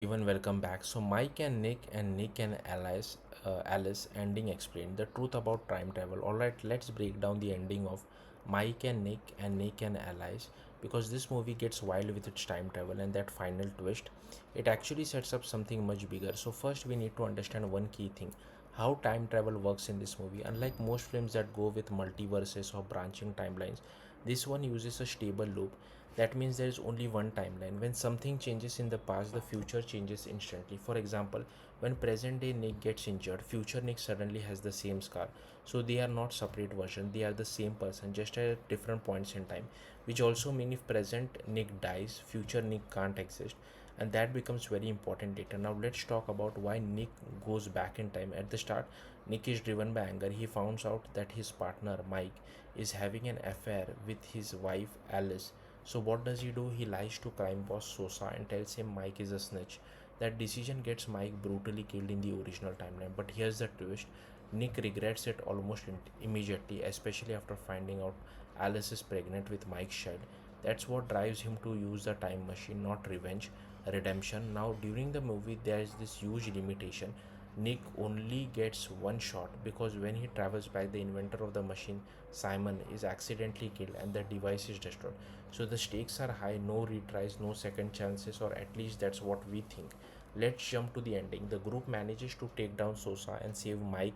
Even welcome back. So Mike and Nick and Alice ending explained the truth about time travel. All right, let's break down the ending of Mike and Nick and Alice, because this movie gets wild with its time travel and that final twist. It actually sets up something much bigger. So first we need to understand one key thing: how time travel works in this movie. Unlike most films that go with multiverses or branching timelines, this one uses a stable loop. That means there is only one timeline. When something changes in the past, the future changes instantly. For example, when present day Nick gets injured, future Nick suddenly has the same scar. So they are not separate versions, they are the same person, just at different points in time. Which also means if present Nick dies, future Nick can't exist. And that becomes very important later. Now let's talk about why Nick goes back in time. At the start, Nick is driven by anger. He finds out that his partner Mike is having an affair with his wife Alice. So what does he do? He lies to crime boss Sosa and tells him Mike is a snitch. That decision gets Mike brutally killed in the original timeline. But here's the twist: Nick regrets it almost immediately, especially after finding out Alice is pregnant with Mike's child. That's what drives him to use the time machine, not revenge, redemption. Now, during the movie, there is this huge limitation. Nick only gets one shot because when he travels back, the inventor of the machine, Simon, is accidentally killed and the device is destroyed. So the stakes are high, no retries, no second chances, or at least that's what we think. Let's jump to the ending. The group manages to take down Sosa and save Mike.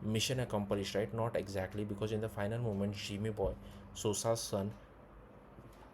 Mission accomplished, right? Not exactly, because in the final moment, Jimmy Boy, Sosa's son,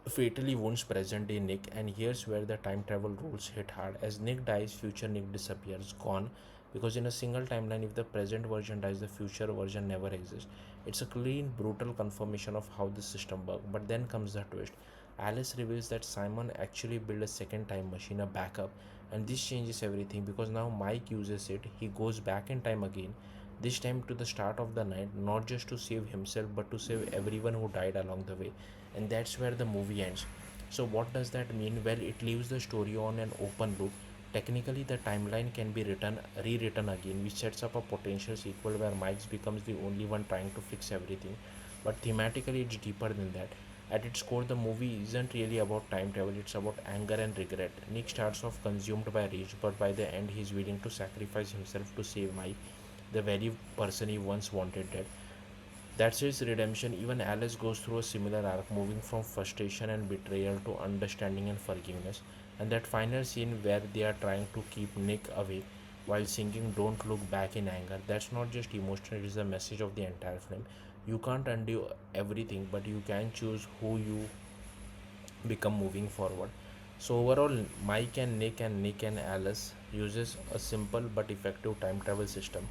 fatally wounds present day Nick, and here's where the time travel rules hit hard. As Nick dies, future Nick disappears, gone, because in a single timeline, if the present version dies, the future version never exists. It's a clean, brutal confirmation of how this system works. But then comes the twist. Alice reveals that Simon actually built a second time machine, a backup, and this changes everything because now Mike uses it. He goes back in time again, this time to the start of the night, not just to save himself but to save everyone who died along the way. And that's where the movie ends. So, what does that mean? Well, it leaves the story on an open loop. Technically, the timeline can be rewritten again, which sets up a potential sequel where Mike's becomes the only one trying to fix everything. But thematically, it's deeper than that. At its core, the movie isn't really about time travel, it's about anger and regret. Nick starts off consumed by rage, but by the end, he's willing to sacrifice himself to save Mike, the very person he once wanted dead. That's his redemption. Even Alice goes through a similar arc, moving from frustration and betrayal to understanding and forgiveness. And that final scene where they are trying to keep Nick away while singing Don't Look Back in Anger, that's not just emotional, it is the message of the entire film. You can't undo everything, but you can choose who you become moving forward. So overall, Mike and Nick and Alice uses a simple but effective time travel system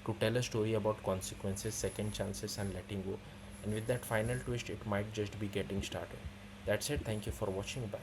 to tell a story about consequences, second chances, and letting go. And with that final twist, it might just be getting started. That's it. Thank you for watching. Bye.